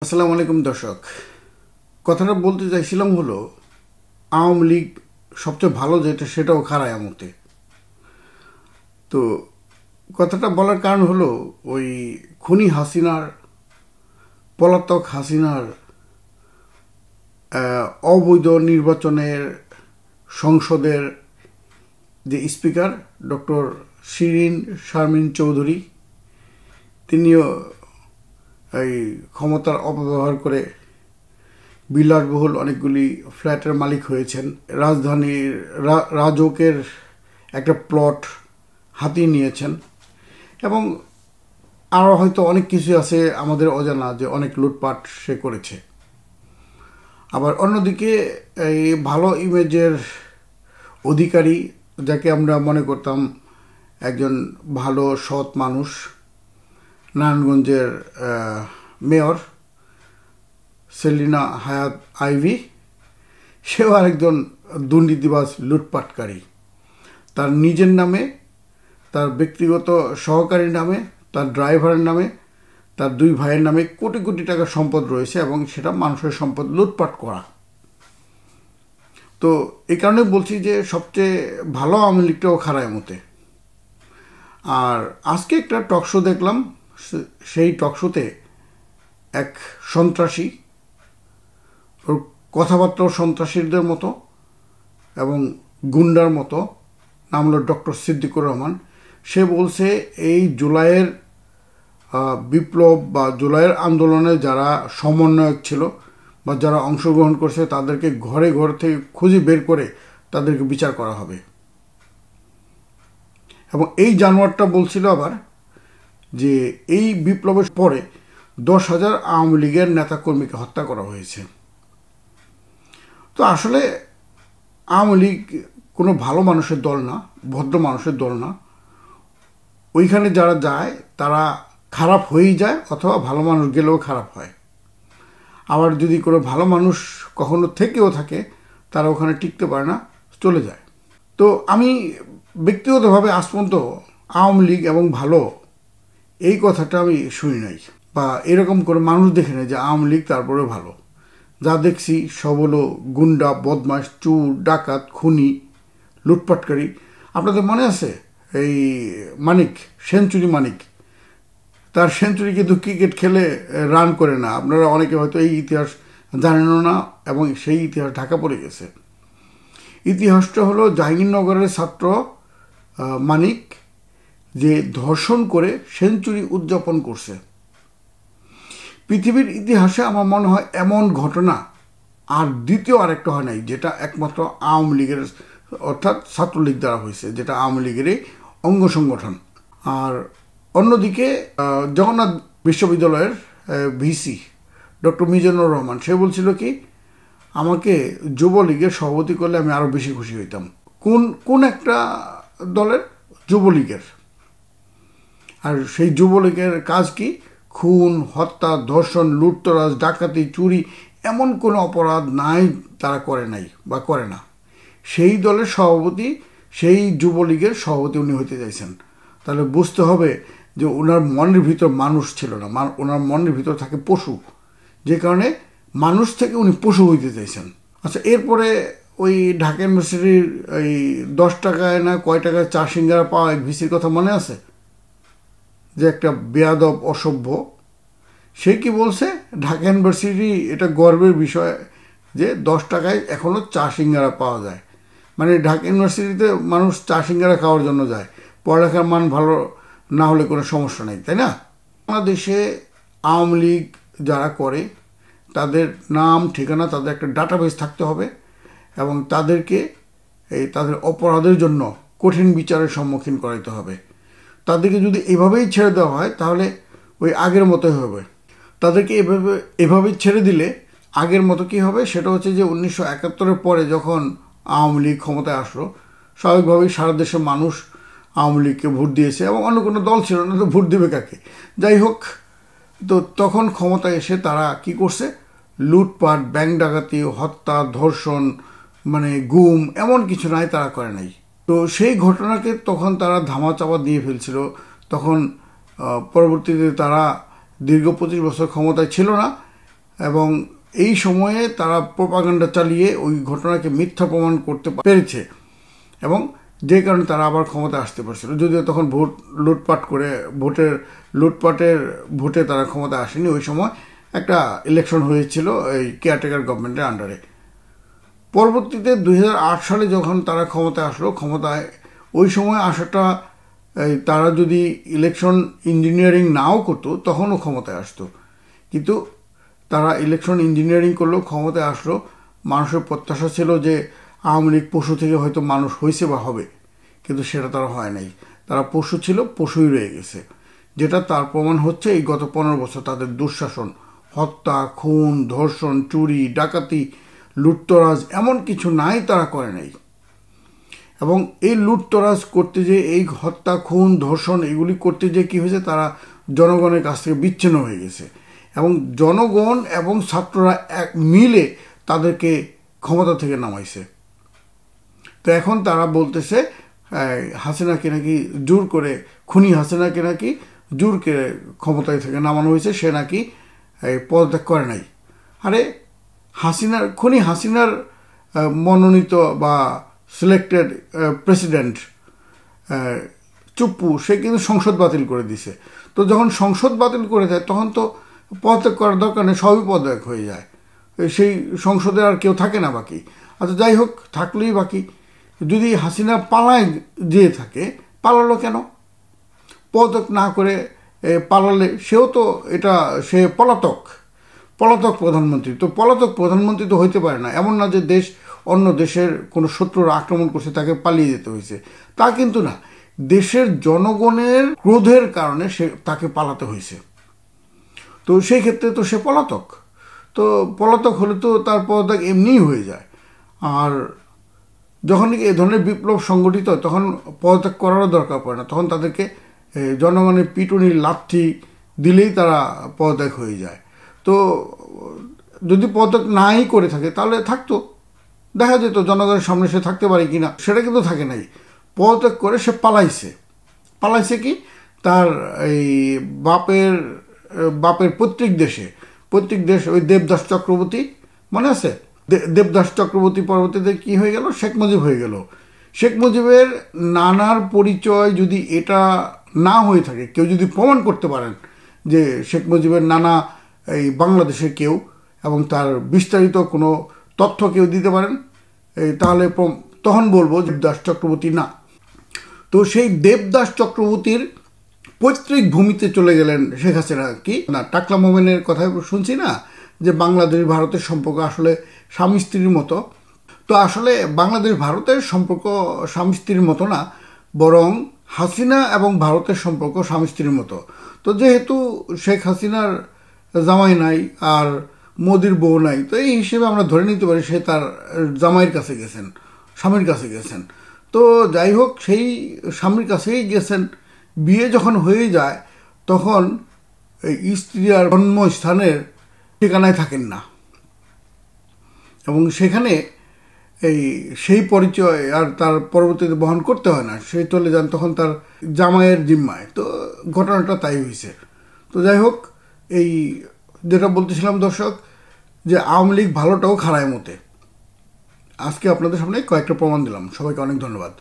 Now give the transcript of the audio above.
আসসালামু আলাইকুম দর্শক। কথাটা বলতে চাইছিলাম হলো আওয়ামী লীগ সবচেয়ে ভালো যেটা সেটাও খারাপ আমতে। তো কথাটা বলার কারণ হলো ওই খুনি হাসিনার, পলাতক হাসিনার অবৈধ নির্বাচনের সংসদের যে স্পিকার ডক্টর শিরিন শারমিন চৌধুরী, তিনিও এই ক্ষমতার অপব্যবহার করে বিলাসবহুল অনেকগুলি ফ্ল্যাটের মালিক হয়েছেন। রাজধানীর রাজকের একটা প্লট হাতিয়ে নিয়েছেন এবং আরও হয়তো অনেক কিছু আছে আমাদের অজানা, যে অনেক লুটপাট সে করেছে। আবার অন্যদিকে এই ভালো ইমেজের অধিকারী, যাকে আমরা মনে করতাম একজন ভালো সৎ মানুষ, নারায়ণগঞ্জের মেয়র সেলিনা হায়াত আইভি, সেও আরেকজন দুর্নীতিবাজ লুটপাটকারী। তার নিজের নামে, তার ব্যক্তিগত সহকারীর নামে, তার ড্রাইভারের নামে, তার দুই ভাইয়ের নামে কোটি কোটি টাকার সম্পদ রয়েছে এবং সেটা মানুষের সম্পদ লুটপাট করা। তো এই কারণে বলছি যে সবচেয়ে ভালো আওয়ামী লীগটাও খারাপ মতে। আর আজকে একটা টকশো দেখলাম, সেই টকশোতে এক সন্ত্রাসী, ওর কথাবার্তাও সন্ত্রাসীদের মতো এবং গুন্ডার মতো, নাম হলো ডক্টর সিদ্দিকুর রহমান। সে বলছে এই জুলাইয়ের বিপ্লব বা জুলাইয়ের আন্দোলনে যারা সমন্বয়ক ছিল বা যারা অংশগ্রহণ করছে তাদেরকে ঘরে ঘর থেকে খুঁজে বের করে তাদেরকে বিচার করা হবে। এবং এই জানোয়ারটা বলছিল আবার যে এই বিপ্লবের পরে 10,000 আওয়ামী লীগের নেতাকর্মীকে হত্যা করা হয়েছে। তো আসলে আওয়ামী লীগ কোনো ভালো মানুষের দল না, ভদ্র মানুষের দল না। ওইখানে যারা যায় তারা খারাপ হয়েই যায়, অথবা ভালো মানুষ গেলেও খারাপ হয়। আবার যদি কোনো ভালো মানুষ কখনো থেকেও থাকে, তারা ওখানে টিকতে পারে না, চলে যায়। তো আমি ব্যক্তিগতভাবে আজ পর্যন্ত আওয়ামী লীগ এবং ভালো এই কথাটা আমি শুনি নাই, বা এরকম করে মানুষ দেখে নেই যে আওয়ামী লীগ তারপরে ভালো। যা দেখছি সব হলো গুন্ডা, বদমাশ, চুর, ডাকাত, খুনি, লুটপাটকারী। আপনাদের মনে আছে এই মানিক, সেঞ্চুরি মানিক, তার সেঞ্চুরি কিন্তু ক্রিকেট খেলে রান করে না। আপনারা অনেকে হয়তো এই ইতিহাস জানেনও না এবং সেই ইতিহাস ঢাকা পড়ে গেছে। ইতিহাসটা হলো জাহাঙ্গীরনগরের ছাত্র মানিক, যে ধর্ষণ করে সেঞ্চুরি উদযাপন করছে। পৃথিবীর ইতিহাসে আমার মনে হয় এমন ঘটনা আর দ্বিতীয় আরেকটা হয় নাই, যেটা একমাত্র আওয়ামী লীগের অর্থাৎ ছাত্রলীগ দ্বারা হয়েছে, যেটা আওয়ামী লীগেরই অঙ্গ সংগঠন। আর অন্যদিকে জগন্নাথ বিশ্ববিদ্যালয়ের ভিসি ডক্টর মিজানুর রহমান, সে বলছিল কি, আমাকে যুবলীগের সভাপতি করলে আমি আরও বেশি খুশি হইতাম। কোন কোন একটা দলের? যুবলীগের। আর সেই যুবলীগের কাজ কি? খুন, হত্যা, ধর্ষণ, লুটতরাজ, ডাকাতি, চুরি, এমন কোনো অপরাধ নাই তারা করে নাই বা করে না। সেই দলের সভাপতি, সেই যুবলীগের সভাপতি উনি হতে চাইছেন। তাহলে বুঝতে হবে যে ওনার মনের ভিতর মানুষ ছিল না, ওনার মনের ভিতর থাকে পশু, যে কারণে মানুষ থেকে উনি পশু হইতে চাইছেন। আচ্ছা, এরপরে ওই ঢাকা ইউনিভার্সিটির ওই 10 টাকায় না কয় টাকায় চা সিঙ্গারা পাওয়া এক ভিসির কথা মনে আছে? যে একটা বেয়াদব, অসভ্য, সে কি বলছে, ঢাকা ইউনিভার্সিটি এটা গর্বের বিষয় যে 10 টাকায় এখনও চা সিঙ্গারা পাওয়া যায়। মানে ঢাকা ইউনিভার্সিটিতে মানুষ চা সিঙ্গারা খাওয়ার জন্য যায়, পড়ালেখার মান ভালো না হলে কোনো সমস্যা নেই, তাই না? বাংলাদেশে আওয়ামী লীগ যারা করে তাদের নাম, ঠিকানা, তাদের একটা ডাটাবেস থাকতে হবে এবং তাদেরকে তাদের অপরাধের জন্য কঠিন বিচারের সম্মুখীন করাইতে হবে। তাদেরকে যদি এভাবেই ছেড়ে দেওয়া হয় তাহলে ওই আগের মতোই হবে। তাদেরকে এভাবেই ছেড়ে দিলে আগের মতো কী হবে, সেটা হচ্ছে যে 1971-এর পরে যখন আওয়ামী লীগ ক্ষমতায় আসলো, স্বাভাবিকভাবেই সারা দেশের মানুষ আওয়ামী লীগকে ভোট দিয়েছে এবং অন্য কোনো দল ছিল না, তো ভোট দেবে কাকে? যাই হোক, তো তখন ক্ষমতায় এসে তারা কি করছে, লুটপাট, ব্যাংক ডাকাতি, হত্যা, ধর্ষণ, মানে গুম, এমন কিছু নাই তারা করে নাই। তো সেই ঘটনাকে তখন তারা ধামাচাপা দিয়ে ফেলছিল। তখন পরবর্তীতে তারা দীর্ঘ 25 বছর ক্ষমতায় ছিল না এবং এই সময়ে তারা প্রোপাগান্ডা চালিয়ে ওই ঘটনাকে মিথ্যা প্রমাণ করতে পেরেছে এবং যে কারণে তারা আবার ক্ষমতায় আসতে পারছিল। যদিও তখন ভোট লুটপাট করে ভোটে তারা ক্ষমতায় আসেনি। ওই সময় একটা ইলেকশন হয়েছিল এই কেয়ারটেকার গভর্নমেন্টের আন্ডারে। পরবর্তীতে 2008 সালে যখন তারা ক্ষমতায় আসলো, ক্ষমতায় ওই সময় আসাটা তারা যদি ইলেকশন ইঞ্জিনিয়ারিং নাও করতো তখনও ক্ষমতায় আসতো। কিন্তু তারা ইলেকশন ইঞ্জিনিয়ারিং করলেও ক্ষমতায় আসলো। মানুষের প্রত্যাশা ছিল যে আওয়ামী লীগ পশু থেকে হয়তো মানুষ হয়েছে বা হবে, কিন্তু সেটা তারা হয় নাই। তারা পশু ছিল, পশুই রয়ে গেছে। যেটা তার প্রমাণ হচ্ছে এই গত 15 বছর তাদের দুঃশাসন, হত্যা, খুন, ধর্ষণ, চুরি, ডাকাতি, লুটতরাজ, এমন কিছু নাই তারা করে নাই। এবং এই লুটতরাজ করতে যে, এই হত্যা, খুন, ধর্ষণ এগুলি করতে যে কী হয়েছে, তারা জনগণের কাছ থেকে বিচ্ছিন্ন হয়ে গেছে এবং জনগণ এবং ছাত্ররা এক মিলে তাদেরকে ক্ষমতা থেকে নামাইছে। তো এখন তারা বলতেছে হাসিনাকে নাকি জোর করে, খুনি হাসিনাকে নাকি জোর করে ক্ষমতায় থেকে নামানো হয়েছে, সে নাকি পদত্যাগ করে নাই। আরে খুনি হাসিনার মনোনীত বা সিলেক্টেড প্রেসিডেন্ট চুপ্পু, সে কিন্তু সংসদ বাতিল করে দিছে। তো যখন সংসদ বাতিল করে দেয় তখন তো পদত্যাগ করার দরকার নেই, সবই পদত্যাগ হয়ে যায়। সেই সংসদে আর কেউ থাকে না বাকি। আচ্ছা যাই হোক, থাকলেই বাকি। যদি হাসিনা পালায় যেয়ে থাকে, পালালো কেন? পদত্যাগ না করে পালালে সেও তো সে পলাতক প্রধানমন্ত্রী। তো পলাতক প্রধানমন্ত্রী তো হইতে পারে না। এমন না যে অন্য দেশের কোনো শত্রুরা আক্রমণ করছে তাকে পালিয়ে যেতে হয়েছে, তা কিন্তু না। দেশের জনগণের ক্রোধের কারণে তাকে পালাতে হয়েছে। তো সেই ক্ষেত্রে তো সে পলাতক। তো পলাতক হলে তো তার পদত্যাগ এমনিই হয়ে যায়। আর যখন এ ধরনের বিপ্লব সংগঠিত হয় তখন পদত্যাগ করারও দরকার পড়ে না। তখন তাদেরকে জনগণের পিটুনির লাথি দিলেই তারা পদত্যাগ হয়ে যায়। তো যদি পদত্যাগ নাই করে থাকে তাহলে থাকতো, দেখা যেত জনগণের সামনে সে থাকতে পারে কিনা। সেটা কিন্তু থাকে নাই। পদত্যাগ করে সে পালাইছে কি, তার এই বাপের পৈতৃক দেশ ওই দেবদাস চক্রবর্তী, মনে আছে? দেবদাস চক্রবর্তী পরবর্তীতে কি হয়ে গেল, শেখ মুজিব হয়ে গেল। শেখ মুজিবের নানার পরিচয় যদি এটা না হয়ে থাকে, কেউ যদি প্রমাণ করতে পারেন যে শেখ মুজিবের নানা এই বাংলাদেশের কেউ, এবং তার বিস্তারিত কোনো তথ্য কেউ দিতে পারেন, তাহলে তখন বলবো দেবদাস চক্রবর্তী না। তো সেই দেবদাস চক্রবর্তীর পৈতৃক ভূমিতে চলে গেলেন শেখ হাসিনা। কি না, টাকলা মোমেনের কথা শুনছি না, যে বাংলাদেশ ভারতের সম্পর্ক আসলে স্বামী স্ত্রীর মতো। তো আসলে বাংলাদেশ ভারতের সম্পর্ক স্বামী স্ত্রীর মতো না, বরং হাসিনা এবং ভারতের সম্পর্ক স্বামী স্ত্রীর মতো। তো যেহেতু শেখ হাসিনার জামাই নাই আর মোদির বউ নাই, তো এই হিসেবে আমরা ধরে নিতে পারি সে তার জামাইয়ের কাছে গেছেন, স্বামীর কাছে গেছেন। তো যাই হোক, সেই স্বামীর কাছেই গেছেন। বিয়ে যখন হয়ে যায় তখন স্ত্রী আর জন্মস্থানের ঠিকানায় থাকেন না, এবং সেখানে সেই পরিচয় আর তার পরবর্তীতে বহন করতে হয় না, সে চলে যান তখন তার জামাইয়ের জিম্মায়। তো ঘটনাটা তাই হয়েছে। তো যাই হোক, যেটা বলতেছিলাম দর্শক, যে আওয়ামী লীগ ভালোটাও খারায় মতে। আজকে আপনাদের সামনে কয়েকটা প্রমাণ দিলাম। সবাইকে অনেক ধন্যবাদ।